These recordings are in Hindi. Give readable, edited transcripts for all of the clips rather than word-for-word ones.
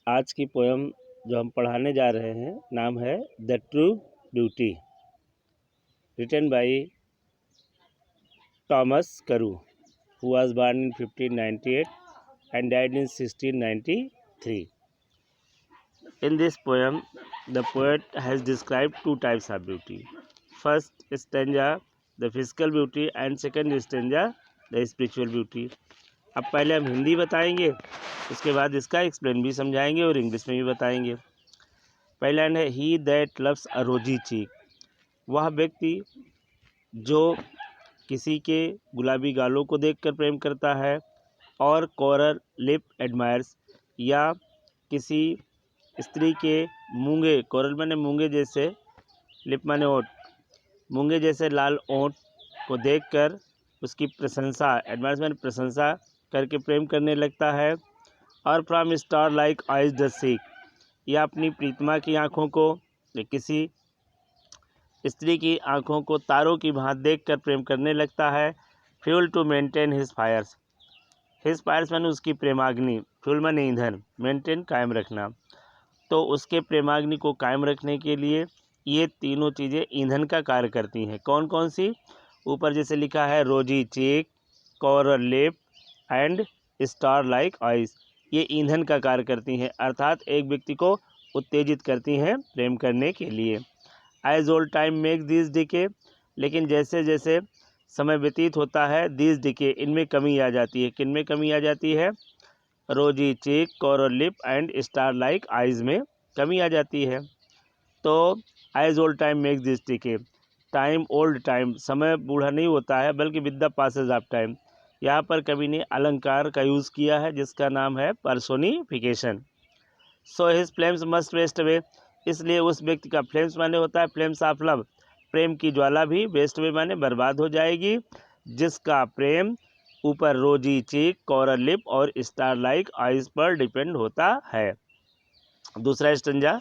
आज की पोयम जो हम पढ़ाने जा रहे हैं नाम है the true beauty, written by Thomas Carew, who was born in 1598 and died in 1693. In this poem, the poet has described two types of beauty. First stanza, the physical beauty, and second stanza, the spiritual beauty. अब पहले हम हिंदी बताएंगे, उसके बाद इसका एक्सप्लेन भी समझाएंगे और इंग्लिश में भी बताएंगे। पहला लाइन है ही दैट लव्स अ रोजी चीक, वह व्यक्ति जो किसी के गुलाबी गालों को देखकर प्रेम करता है, और कोरल लिप एडमायर्स, या किसी स्त्री के मूंगे, कोरल माने मूंगे जैसे, लिप माने ओठ, मूंगे जैसे लाल ओठ को देखकर उसकी प्रशंसा, एडमायर्स माने प्रशंसा करके प्रेम करने लगता है। और from star like eyes the seek, या अपनी प्रीतमा की आँखों को, किसी स्त्री की आँखों को तारों की भांति देखकर प्रेम करने लगता है। Fuel to maintain his fires, his fires माने उसकी प्रेमाग्नि, फ्यूल माने ईंधन, मेंटेन कायम रखना, तो उसके प्रेमाग्नि को कायम रखने के लिए ये तीनों चीज़ें ईंधन का कार्य करती हैं। कौन कौन सी? ऊपर जैसे लिखा है rosy cheek, coral lip and star like eyes, ये ईंधन का कार्य करती हैं, अर्थात एक व्यक्ति को उत्तेजित करती हैं प्रेम करने के लिए। As old time make this decay, लेकिन जैसे जैसे समय व्यतीत होता है, दिस डिके, इनमें कमी आ जाती है। किन में कमी आ जाती है? Rosy cheek, coral lip and star like eyes में कमी आ जाती है। तो as old time make this decay, time old time, समय बूढ़ा नहीं होता है बल्कि with the passage of time. यहाँ पर कवि ने अलंकार का यूज़ किया है जिसका नाम है personification. So his flames must waste away, इसलिए उस व्यक्ति का फ्लेम्स माने होता है फ्लेम्स ऑफ लव, प्रेम की ज्वाला भी वेस्ट अवे माने बर्बाद हो जाएगी, जिसका प्रेम ऊपर रोजी चीक, कोरल लिप और स्टार लाइक आइज पर डिपेंड होता है। दूसरा स्टंजा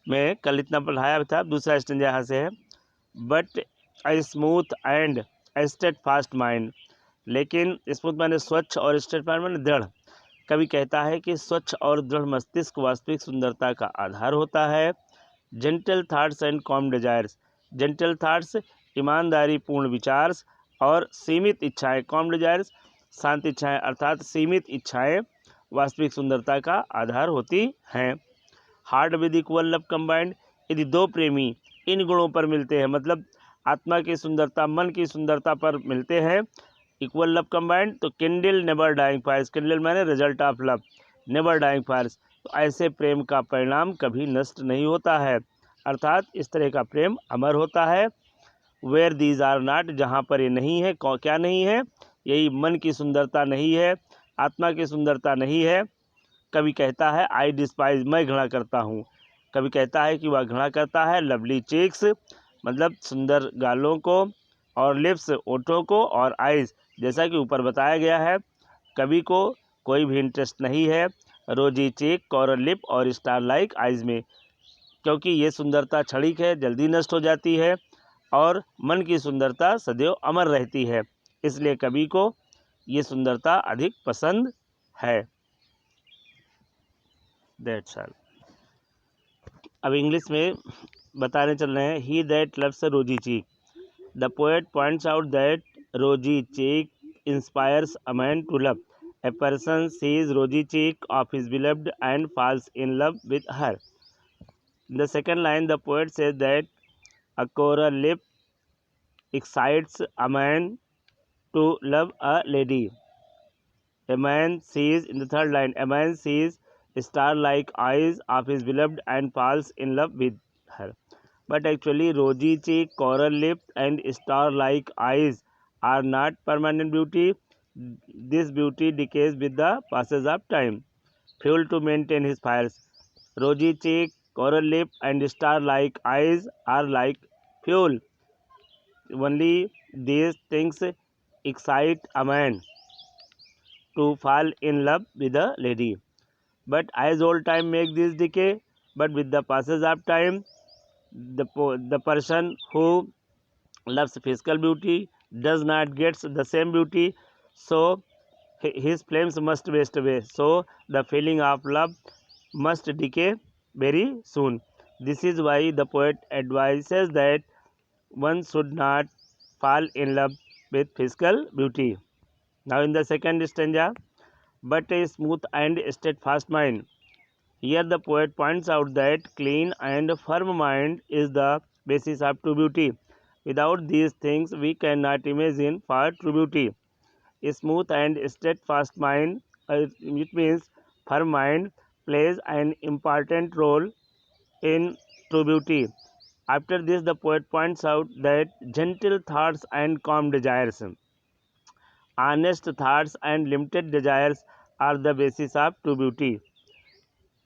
में कल इतना पढ़ाया था, दूसरा स्टंजा यहाँ से है, but I smooth and state fast mind, लेकिन स्मूथ माने स्वच्छ और स्टेट माने दृढ़। कवि कहता है कि स्वच्छ और दृढ़ मस्तिष्क वास्तविक सुंदरता का आधार होता है। Gentle thoughts and com desires, gentle thoughts ईमानदारी पूर्ण विचार और सीमित इच्छाएं, कॉम डिजायर्स शांत इच्छाएं, अर्थात सीमित इच्छाएं वास्तविक सुंदरता का आधार होती हैं। Heart with equal love combined, यदि दो प्रेमी इन गुणों पर मिलते हैं, मतलब आत्मा की सुंदरता, मन की सुंदरता पर मिलते हैं, equal love combined, to kindle never dying fires, kindle माने result of love, never dying fires, तो ऐसे प्रेम का परिणाम कभी नष्ट नहीं होता है, अर्थात इस तरह का प्रेम अमर होता है। वेयर दीज आर नॉट, जहाँ पर ये नहीं है, क्या नहीं है? यही मन की सुंदरता नहीं है, आत्मा की सुंदरता नहीं है। कभी कहता है आई डिस्पाइज, मैं घृणा करता हूँ। कभी कहता है कि वह घृणा करता है लवली चीक्स, मतलब सुंदर गालों को, और लिप्स ओठों को, और आइज जैसा कि ऊपर बताया गया है। कवि को कोई भी इंटरेस्ट नहीं है रोजी चीक, कोरल लिप और स्टार लाइक आइज में, क्योंकि ये सुंदरता क्षणिक है, जल्दी नष्ट हो जाती है, और मन की सुंदरता सदैव अमर रहती है, इसलिए कवि को ये सुंदरता अधिक पसंद है। That's all. अब इंग्लिश में बताने चल रहे हैं। ही that loves a rosy cheek, the poet points out that rosy cheek inspires a man to love. A person sees rosy cheek of his beloved and falls in love with her. In the second line, the poet says that a coral lip excites a man to love a lady. A man sees, in the third line, a man sees star-like eyes of his beloved and falls in love with her. But actually, rosy cheek, coral lip, and star-like eyes are not permanent beauty. This beauty decays with the passage of time. Fuel to maintain his fires. Rosy cheek, coral lip, and star-like eyes are like fuel. Only these things excite a man to fall in love with a lady. But as old time make this decay, but with the passage of time, the person who loves physical beauty does not get the same beauty, so his flames must waste away. So the feeling of love must decay very soon. This is why the poet advises that one should not fall in love with physical beauty. Now, in the second stanza, but a smooth and steadfast mind. Here, the poet points out that clean and firm mind is the basis of true beauty. Without these things, we cannot imagine for true beauty. A smooth and steadfast mind, it means firm mind, plays an important role in true beauty. After this, the poet points out that gentle thoughts and calm desires, honest thoughts and limited desires are the basis of true beauty.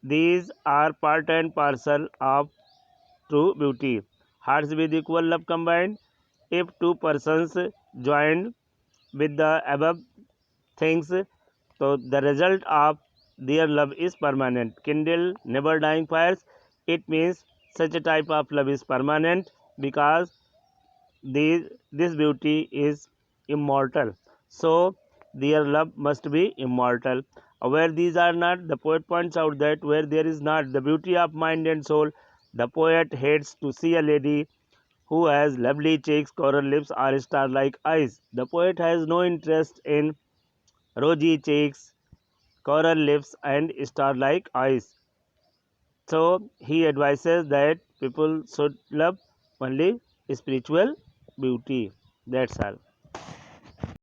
These are part and parcel of true beauty. Hearts with equal love combined. If two persons join with the above things, so the result of their love is permanent. Kindle never dying fires. It means such a type of love is permanent because this beauty is immortal. So their love must be immortal. Where these are not, the poet points out that where there is not the beauty of mind and soul, the poet hates to see a lady who has lovely cheeks, coral lips, or star-like eyes. The poet has no interest in rosy cheeks, coral lips, and star-like eyes. So he advises that people should love only spiritual beauty. That's all.